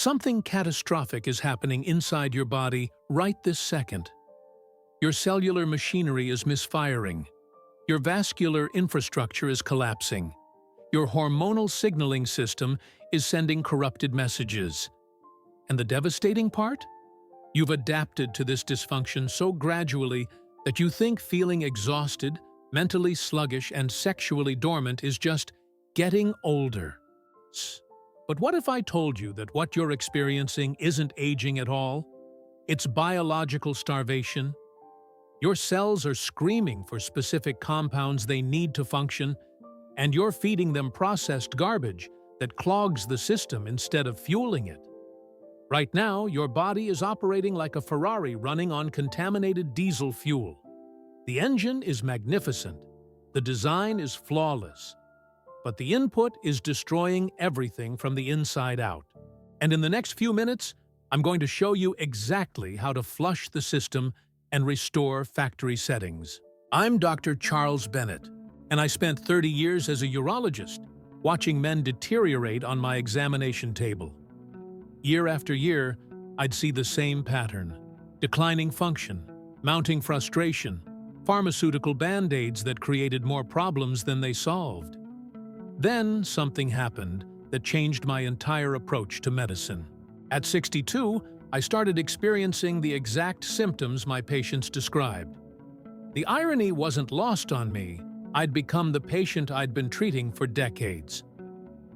Something catastrophic is happening inside your body right this second. Your cellular machinery is misfiring. Your vascular infrastructure is collapsing. Your hormonal signaling system is sending corrupted messages. And the devastating part? You've adapted to this dysfunction so gradually that you think feeling exhausted, mentally sluggish, and sexually dormant is just getting older. But what if I told you that what you're experiencing isn't aging at all? It's biological starvation. Your cells are screaming for specific compounds they need to function, and you're feeding them processed garbage that clogs the system instead of fueling it. Right now, your body is operating like a Ferrari running on contaminated diesel fuel. The engine is magnificent. The design is flawless. But the input is destroying everything from the inside out. And in the next few minutes, I'm going to show you exactly how to flush the system and restore factory settings. I'm Dr. Charles Bennett, and I spent 30 years as a urologist, watching men deteriorate on my examination table. Year after year, I'd see the same pattern: declining function, mounting frustration, pharmaceutical band-aids that created more problems than they solved. Then something happened that changed my entire approach to medicine. At 62, I started experiencing the exact symptoms my patients described. The irony wasn't lost on me. I'd become the patient I'd been treating for decades.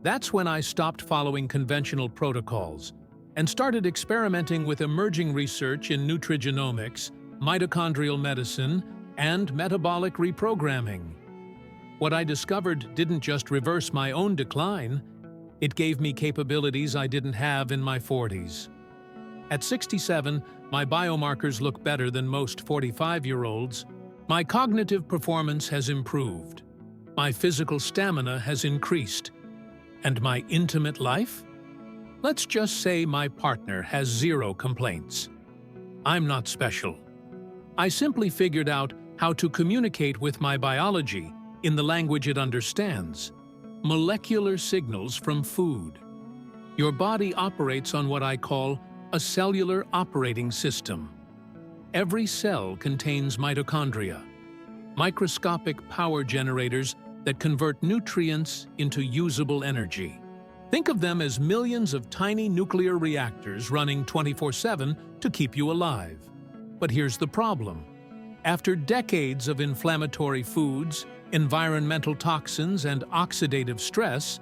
That's when I stopped following conventional protocols and started experimenting with emerging research in nutrigenomics, mitochondrial medicine, and metabolic reprogramming. What I discovered didn't just reverse my own decline, it gave me capabilities I didn't have in my 40s. At 67, my biomarkers look better than most 45-year-olds. My cognitive performance has improved. My physical stamina has increased. And my intimate life? Let's just say my partner has zero complaints. I'm not special. I simply figured out how to communicate with my biology in the language it understands. Molecular signals from food. Your body operates on what I call a cellular operating system. Every cell contains mitochondria, microscopic power generators that convert nutrients into usable energy. Think of them as millions of tiny nuclear reactors running 24/7 to keep you alive. But here's the problem. After decades of inflammatory foods, environmental toxins, and oxidative stress,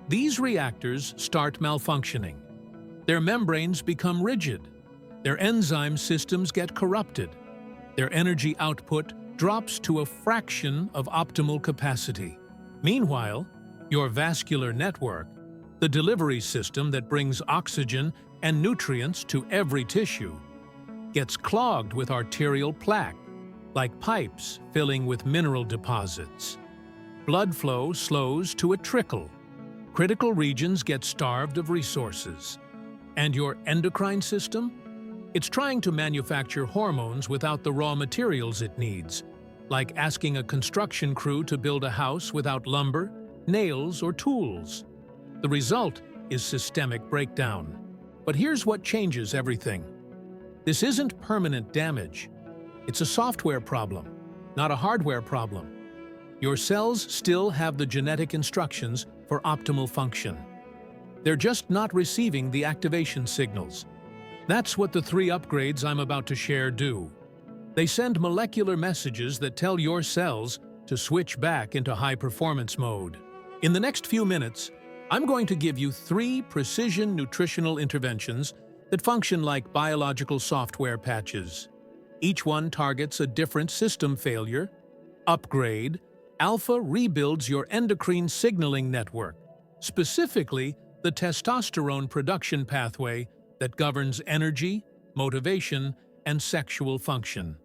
these reactors start malfunctioning. Their membranes become rigid. Their enzyme systems get corrupted. Their energy output drops to a fraction of optimal capacity. Meanwhile, your vascular network, the delivery system that brings oxygen and nutrients to every tissue, gets clogged with arterial plaque, like pipes filling with mineral deposits. Blood flow slows to a trickle. Critical regions get starved of resources. And your endocrine system? It's trying to manufacture hormones without the raw materials it needs, like asking a construction crew to build a house without lumber, nails, or tools. The result is systemic breakdown. But here's what changes everything. This isn't permanent damage. It's a software problem, not a hardware problem. Your cells still have the genetic instructions for optimal function. They're just not receiving the activation signals. That's what the 3 upgrades I'm about to share do. They send molecular messages that tell your cells to switch back into high-performance mode. In the next few minutes, I'm going to give you 3 precision nutritional interventions that function like biological software patches. Each one targets a different system failure. Upgrade. Alpha rebuilds your endocrine signaling network, specifically the testosterone production pathway that governs energy, motivation, and sexual function.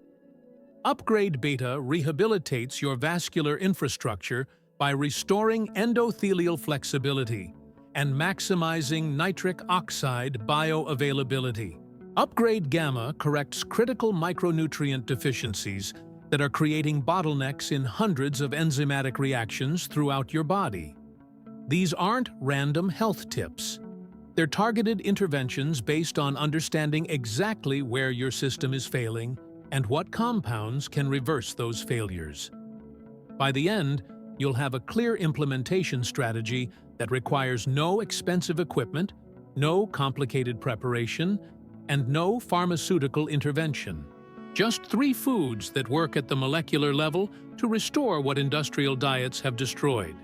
Upgrade Beta rehabilitates your vascular infrastructure by restoring endothelial flexibility and maximizing nitric oxide bioavailability. Upgrade Gamma corrects critical micronutrient deficiencies that are creating bottlenecks in hundreds of enzymatic reactions throughout your body. These aren't random health tips. They're targeted interventions based on understanding exactly where your system is failing and what compounds can reverse those failures. By the end, you'll have a clear implementation strategy that requires no expensive equipment, no complicated preparation, and no pharmaceutical intervention. Just 3 foods that work at the molecular level to restore what industrial diets have destroyed.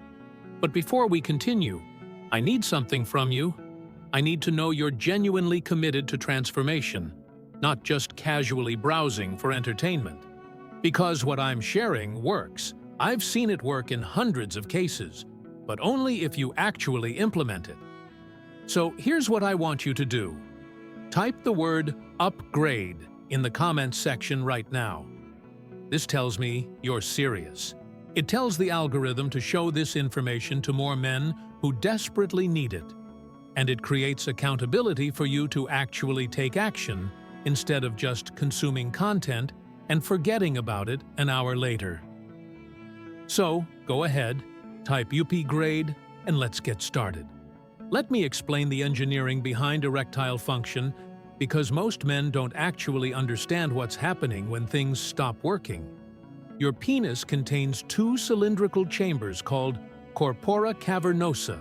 But before we continue, I need something from you. I need to know you're genuinely committed to transformation, not just casually browsing for entertainment. Because what I'm sharing works. I've seen it work in hundreds of cases, but only if you actually implement it. So here's what I want you to do. Type the word upgrade in the comments section right now. This tells me you're serious. It tells the algorithm to show this information to more men who desperately need it. And it creates accountability for you to actually take action instead of just consuming content and forgetting about it an hour later. So, go ahead, type upgrade, and let's get started. Let me explain the engineering behind erectile function, because most men don't actually understand what's happening when things stop working. Your penis contains 2 cylindrical chambers called corpora cavernosa.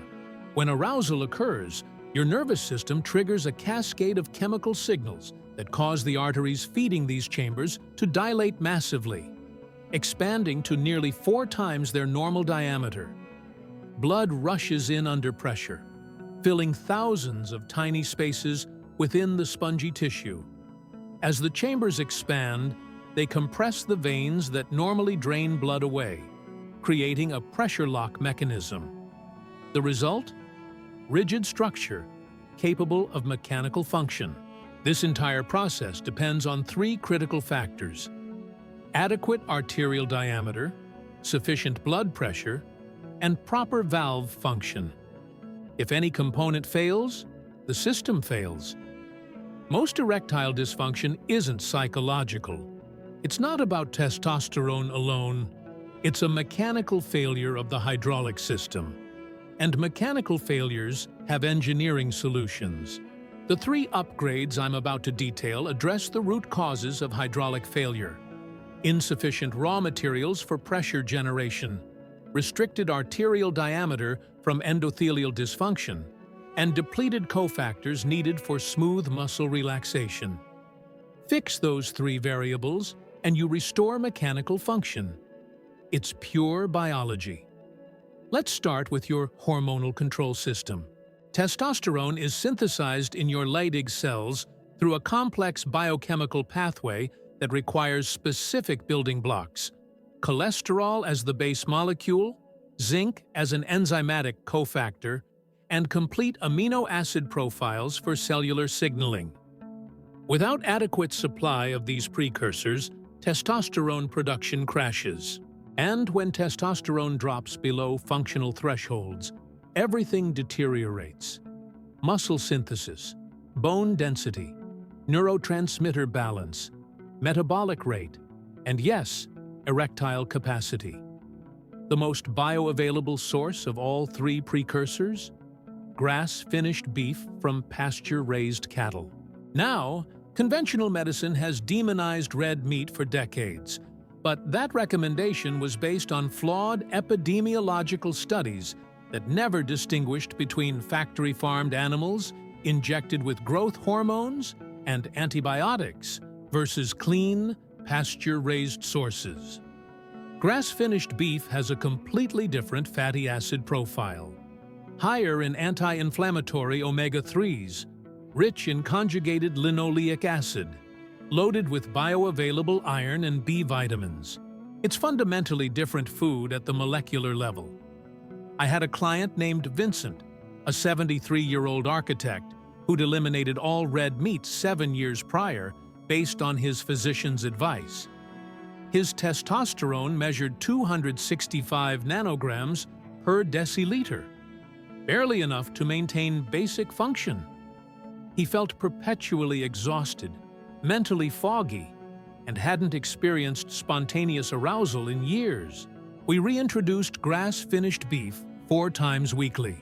When arousal occurs, your nervous system triggers a cascade of chemical signals that cause the arteries feeding these chambers to dilate massively, expanding to nearly 4 times their normal diameter. Blood rushes in under pressure, filling thousands of tiny spaces within the spongy tissue. As the chambers expand, they compress the veins that normally drain blood away, creating a pressure lock mechanism. The result? Rigid structure, capable of mechanical function. This entire process depends on 3 critical factors: adequate arterial diameter, sufficient blood pressure, and proper valve function. If any component fails, the system fails. Most erectile dysfunction isn't psychological. It's not about testosterone alone. It's a mechanical failure of the hydraulic system. And mechanical failures have engineering solutions. The 3 upgrades I'm about to detail address the root causes of hydraulic failure: insufficient raw materials for pressure generation, restricted arterial diameter from endothelial dysfunction, and depleted cofactors needed for smooth muscle relaxation. Fix those 3 variables, and you restore mechanical function. It's pure biology. Let's start with your hormonal control system. Testosterone is synthesized in your Leydig cells through a complex biochemical pathway that requires specific building blocks: cholesterol as the base molecule, zinc as an enzymatic cofactor, and complete amino acid profiles for cellular signaling. Without adequate supply of these precursors, testosterone production crashes. And when testosterone drops below functional thresholds, everything deteriorates. Muscle synthesis, bone density, neurotransmitter balance, metabolic rate, and yes, erectile capacity. The most bioavailable source of all 3 precursors? Grass-finished beef from pasture-raised cattle. Now, conventional medicine has demonized red meat for decades, but that recommendation was based on flawed epidemiological studies that never distinguished between factory-farmed animals injected with growth hormones and antibiotics versus clean, pasture-raised sources. Grass-finished beef has a completely different fatty acid profile, higher in anti-inflammatory omega-3s, rich in conjugated linoleic acid, loaded with bioavailable iron and B vitamins. It's fundamentally different food at the molecular level. I had a client named Vincent, a 73-year-old architect who'd eliminated all red meat 7 years prior based on his physician's advice. His testosterone measured 265 nanograms per deciliter, barely enough to maintain basic function. He felt perpetually exhausted, mentally foggy, and hadn't experienced spontaneous arousal in years. We reintroduced grass-finished beef 4 times weekly.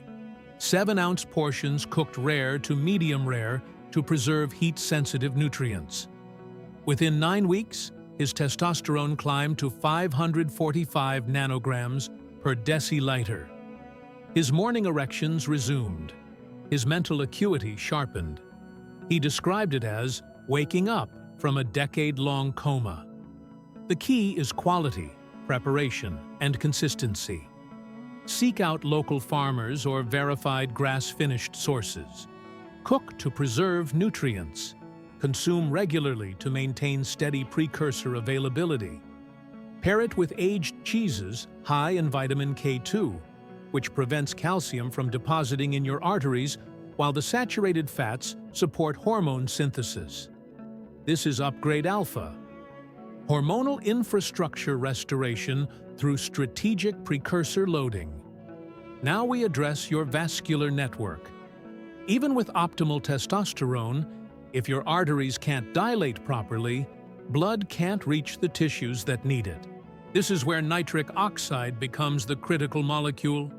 7-ounce portions cooked rare to medium rare to preserve heat-sensitive nutrients. Within 9 weeks, his testosterone climbed to 545 nanograms per deciliter. His morning erections resumed. His mental acuity sharpened. He described it as waking up from a decade-long coma. The key is quality, preparation, and consistency. Seek out local farmers or verified grass-finished sources. Cook to preserve nutrients. Consume regularly to maintain steady precursor availability. Pair it with aged cheeses high in vitamin K2, which prevents calcium from depositing in your arteries, while the saturated fats support hormone synthesis. This is Upgrade Alpha. Hormonal infrastructure restoration through strategic precursor loading. Now we address your vascular network. Even with optimal testosterone, if your arteries can't dilate properly, blood can't reach the tissues that need it. This is where nitric oxide becomes the critical molecule.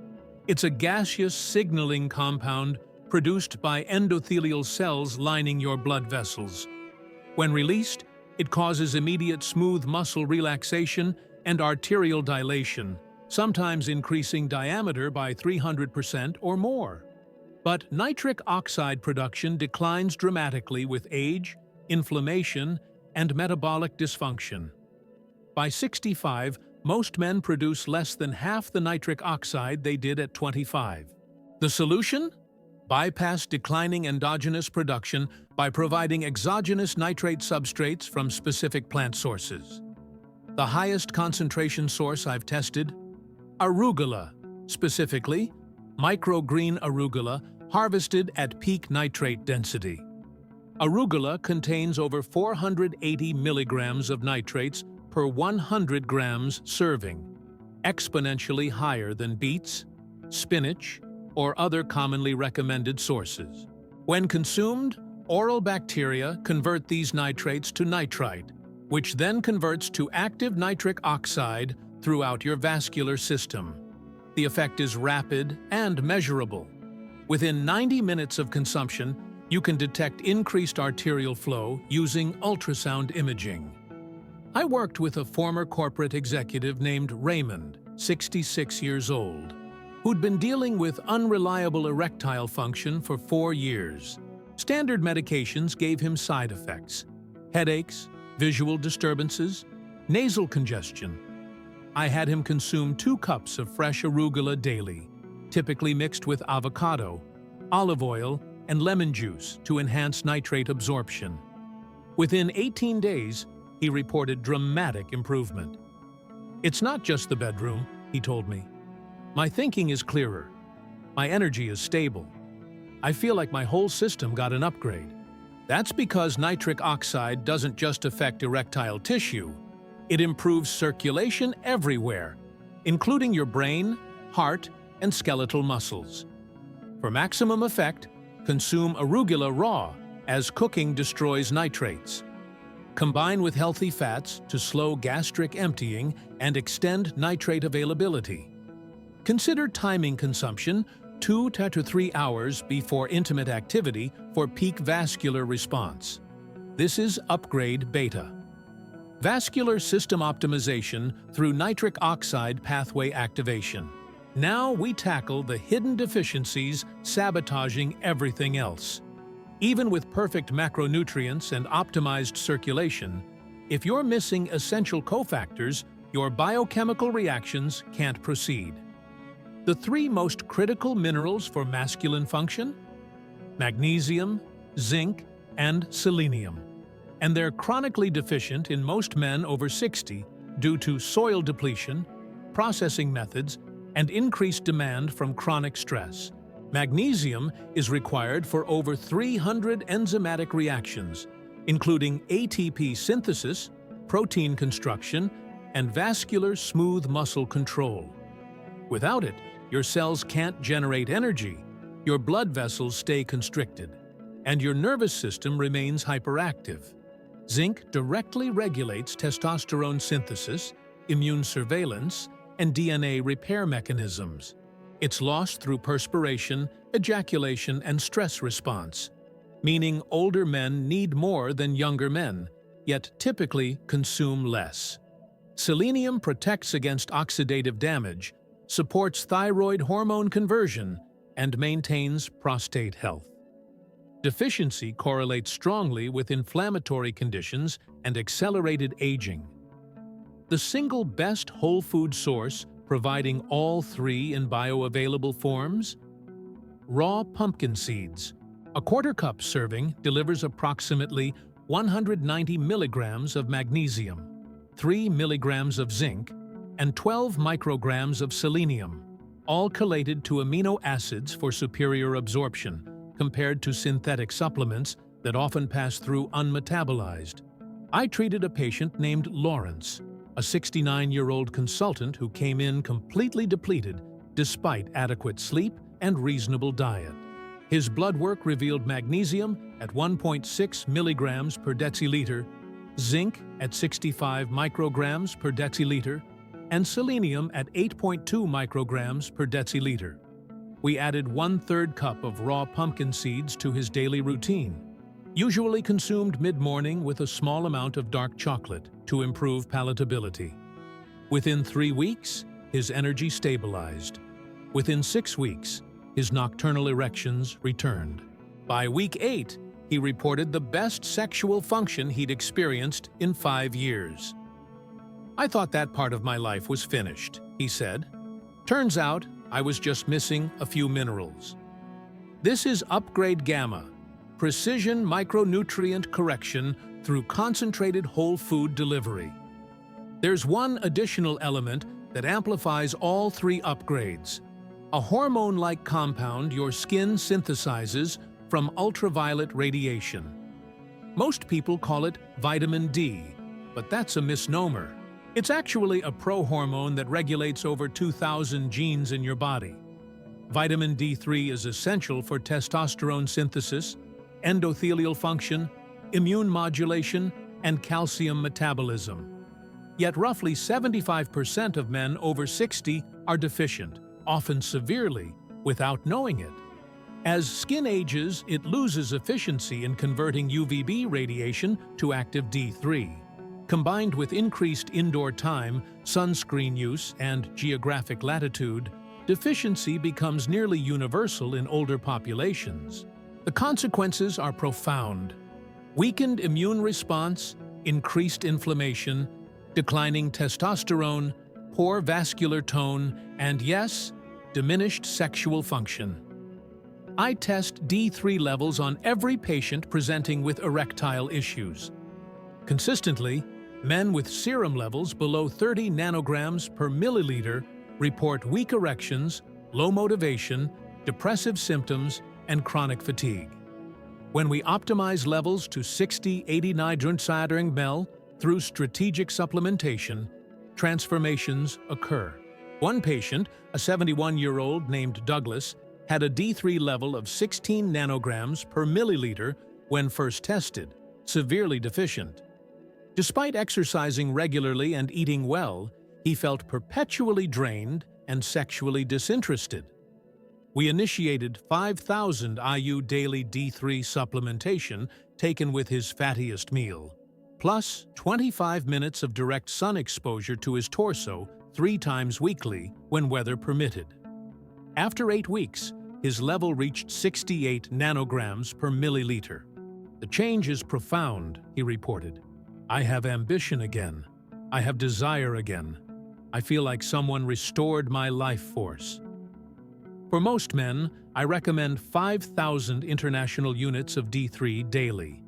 It's a gaseous signaling compound produced by endothelial cells lining your blood vessels. When released, it causes immediate smooth muscle relaxation and arterial dilation, sometimes increasing diameter by 300% or more. But nitric oxide production declines dramatically with age, inflammation, and metabolic dysfunction. By 65, most men produce less than half the nitric oxide they did at 25. The solution? Bypass declining endogenous production by providing exogenous nitrate substrates from specific plant sources. The highest concentration source I've tested? Arugula, specifically, microgreen arugula harvested at peak nitrate density. Arugula contains over 480 milligrams of nitrates per 100 grams serving, exponentially higher than beets, spinach, or other commonly recommended sources. When consumed, oral bacteria convert these nitrates to nitrite, which then converts to active nitric oxide throughout your vascular system. The effect is rapid and measurable. Within 90 minutes of consumption, you can detect increased arterial flow using ultrasound imaging. I worked with a former corporate executive named Raymond, 66 years old, who'd been dealing with unreliable erectile function for 4 years. Standard medications gave him side effects: headaches, visual disturbances, nasal congestion. I had him consume 2 cups of fresh arugula daily, typically mixed with avocado, olive oil, and lemon juice to enhance nitrate absorption. Within 18 days, he reported dramatic improvement. "It's not just the bedroom," he told me. "My thinking is clearer. My energy is stable. I feel like my whole system got an upgrade." That's because nitric oxide doesn't just affect erectile tissue. It improves circulation everywhere, including your brain, heart, and skeletal muscles. For maximum effect, consume arugula raw, as cooking destroys nitrates. Combine with healthy fats to slow gastric emptying and extend nitrate availability. Consider timing consumption 2 to 3 hours before intimate activity for peak vascular response. This is Upgrade Beta. Vascular system optimization through nitric oxide pathway activation. Now we tackle the hidden deficiencies sabotaging everything else. Even with perfect macronutrients and optimized circulation, if you're missing essential cofactors, your biochemical reactions can't proceed. The 3 most critical minerals for masculine function? Magnesium, zinc, and selenium. And they're chronically deficient in most men over 60 due to soil depletion, processing methods, and increased demand from chronic stress. Magnesium is required for over 300 enzymatic reactions, including ATP synthesis, protein construction, and vascular smooth muscle control. Without it, your cells can't generate energy, your blood vessels stay constricted, and your nervous system remains hyperactive. Zinc directly regulates testosterone synthesis, immune surveillance, and DNA repair mechanisms. It's lost through perspiration, ejaculation, and stress response, meaning older men need more than younger men, yet typically consume less. Selenium protects against oxidative damage, supports thyroid hormone conversion, and maintains prostate health. Deficiency correlates strongly with inflammatory conditions and accelerated aging. The single best whole food source providing all three in bioavailable forms? Raw pumpkin seeds. A quarter cup serving delivers approximately 190 milligrams of magnesium, 3 milligrams of zinc, and 12 micrograms of selenium, all collated to amino acids for superior absorption, compared to synthetic supplements that often pass through unmetabolized. I treated a patient named Lawrence, a 69-year-old consultant who came in completely depleted despite adequate sleep and reasonable diet. His blood work revealed magnesium at 1.6 milligrams per deciliter, zinc at 65 micrograms per deciliter, and selenium at 8.2 micrograms per deciliter. We added 1/3 cup of raw pumpkin seeds to his daily routine, usually consumed mid-morning with a small amount of dark chocolate to improve palatability. Within 3 weeks, his energy stabilized. Within 6 weeks, his nocturnal erections returned. By week 8, he reported the best sexual function he'd experienced in 5 years. "I thought that part of my life was finished," he said. "Turns out, I was just missing a few minerals." This is Upgrade Gamma, precision micronutrient correction through concentrated whole food delivery. There's one additional element that amplifies all three upgrades: a hormone-like compound your skin synthesizes from ultraviolet radiation. Most people call it vitamin D, but that's a misnomer. It's actually a prohormone that regulates over 2,000 genes in your body. Vitamin D3 is essential for testosterone synthesis, endothelial function, immune modulation, and calcium metabolism. Yet roughly 75% of men over 60 are deficient, often severely, without knowing it. As skin ages, it loses efficiency in converting UVB radiation to active D3. Combined with increased indoor time, sunscreen use, and geographic latitude, deficiency becomes nearly universal in older populations. The consequences are profound: weakened immune response, increased inflammation, declining testosterone, poor vascular tone, and yes, diminished sexual function. I test D3 levels on every patient presenting with erectile issues. Consistently, men with serum levels below 30 nanograms per milliliter report weak erections, low motivation, depressive symptoms, and chronic fatigue. When we optimize levels to 60-80 nitrogen mL through strategic supplementation, transformations occur. One patient, a 71-year-old named Douglas, had a D3 level of 16 nanograms per milliliter when first tested, severely deficient. Despite exercising regularly and eating well, he felt perpetually drained and sexually disinterested. We initiated 5,000 IU daily D3 supplementation taken with his fattiest meal, plus 25 minutes of direct sun exposure to his torso 3 times weekly when weather permitted. After 8 weeks, his level reached 68 nanograms per milliliter. "The change is profound," he reported. "I have ambition again. I have desire again. I feel like someone restored my life force." For most men, I recommend 5,000 international units of D3 daily,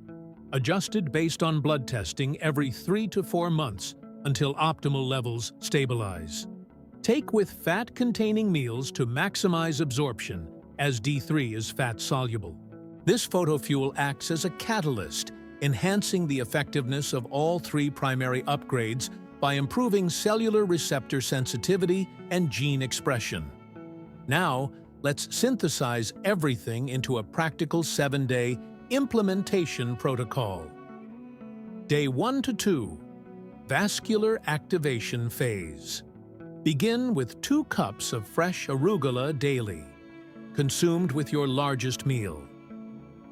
adjusted based on blood testing every 3 to 4 months until optimal levels stabilize. Take with fat-containing meals to maximize absorption, as D3 is fat-soluble. This photofuel acts as a catalyst, enhancing the effectiveness of all 3 primary upgrades by improving cellular receptor sensitivity and gene expression. Now, let's synthesize everything into a practical 7-day implementation protocol. Day 1 to 2, vascular activation phase. Begin with 2 cups of fresh arugula daily, consumed with your largest meal.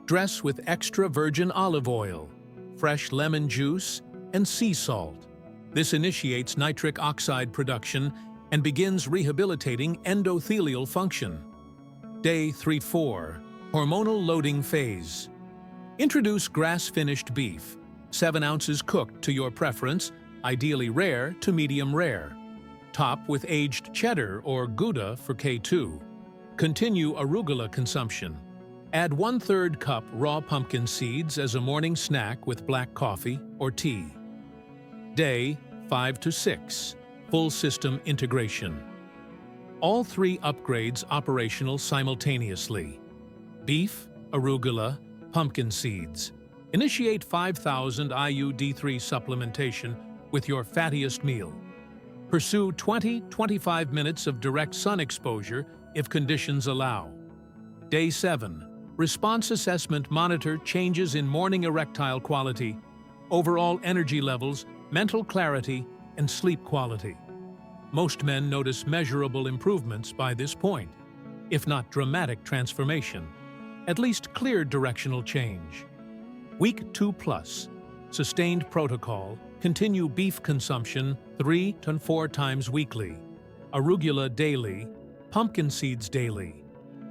Dress with extra virgin olive oil, fresh lemon juice, and sea salt. This initiates nitric oxide production and begins rehabilitating endothelial function. Day 3-4, hormonal loading phase. Introduce grass-finished beef, 7 ounces cooked to your preference, ideally rare to medium rare. Top with aged cheddar or Gouda for K2. Continue arugula consumption. Add 1/3 cup raw pumpkin seeds as a morning snack with black coffee or tea. Day 5 to 6, full system integration. All 3 upgrades operational simultaneously. Beef, arugula, pumpkin seeds. Initiate 5,000 IU D3 supplementation with your fattiest meal. Pursue 20-25 minutes of direct sun exposure if conditions allow. Day 7. Response assessment monitor changes in morning erectile quality, overall energy levels, mental clarity, and sleep quality. Most men notice measurable improvements by this point, if not dramatic transformation, at least clear directional change. Week 2+, sustained protocol, continue beef consumption 3 to 4 times weekly, arugula daily, pumpkin seeds daily,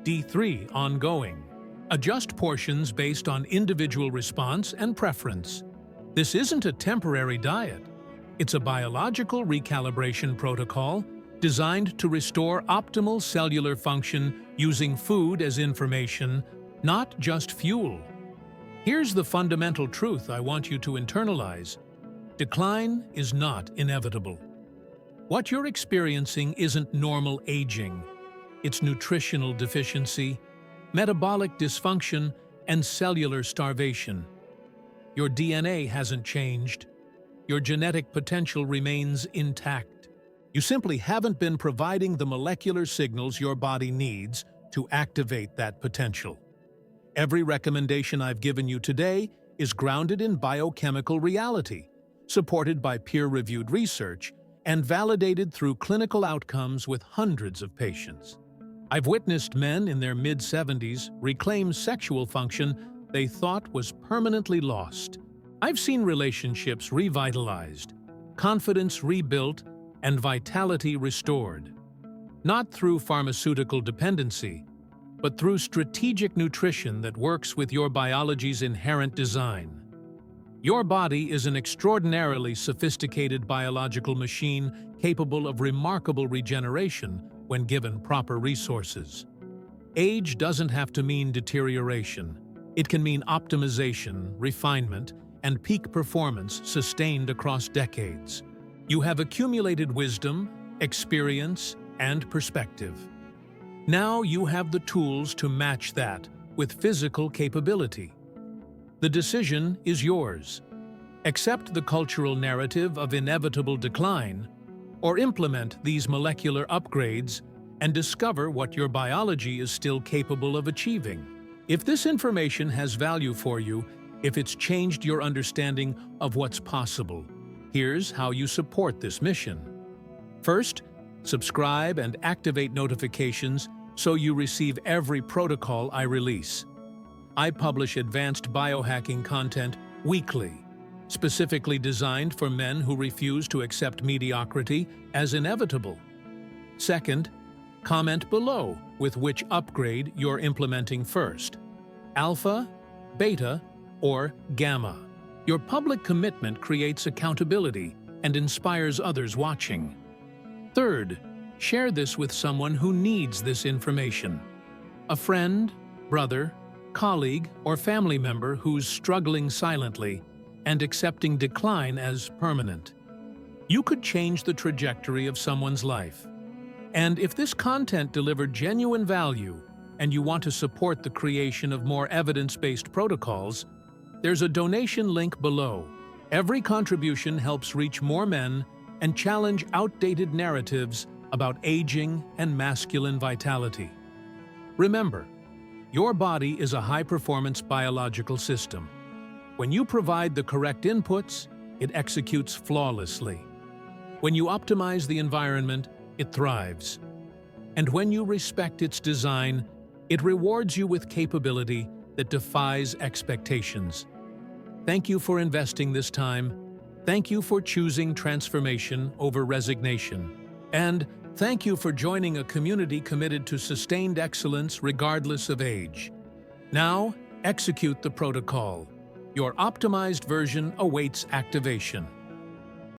D3 ongoing. Adjust portions based on individual response and preference. This isn't a temporary diet. It's a biological recalibration protocol designed to restore optimal cellular function using food as information, not just fuel. Here's the fundamental truth I want you to internalize. Decline is not inevitable. What you're experiencing isn't normal aging. It's nutritional deficiency, metabolic dysfunction, and cellular starvation. Your DNA hasn't changed. Your genetic potential remains intact. You simply haven't been providing the molecular signals your body needs to activate that potential. Every recommendation I've given you today is grounded in biochemical reality, supported by peer-reviewed research, and validated through clinical outcomes with hundreds of patients. I've witnessed men in their mid-70s reclaim sexual function they thought was permanently lost. I've seen relationships revitalized, confidence rebuilt, and vitality restored. Not through pharmaceutical dependency, but through strategic nutrition that works with your biology's inherent design. Your body is an extraordinarily sophisticated biological machine capable of remarkable regeneration when given proper resources. Age doesn't have to mean deterioration. It can mean optimization, refinement, and peak performance sustained across decades. You have accumulated wisdom, experience, and perspective. Now you have the tools to match that with physical capability. The decision is yours. Accept the cultural narrative of inevitable decline, or implement these molecular upgrades and discover what your biology is still capable of achieving. If this information has value for you, if it's changed your understanding of what's possible, here's how you support this mission. First, subscribe and activate notifications so you receive every protocol I release. I publish advanced biohacking content weekly, specifically designed for men who refuse to accept mediocrity as inevitable. Second, comment below with which upgrade you're implementing first: alpha, beta, or gamma. Your public commitment creates accountability and inspires others watching. Third, share this with someone who needs this information. A friend, brother, colleague, or family member who's struggling silently and accepting decline as permanent. You could change the trajectory of someone's life. And if this content delivered genuine value and you want to support the creation of more evidence-based protocols, there's a donation link below. Every contribution helps reach more men and challenge outdated narratives about aging and masculine vitality. Remember, your body is a high-performance biological system. When you provide the correct inputs, it executes flawlessly. When you optimize the environment, it thrives. And when you respect its design, it rewards you with capability that defies expectations. Thank you for investing this time. Thank you for choosing transformation over resignation. And thank you for joining a community committed to sustained excellence regardless of age. Now, execute the protocol. Your optimized version awaits activation.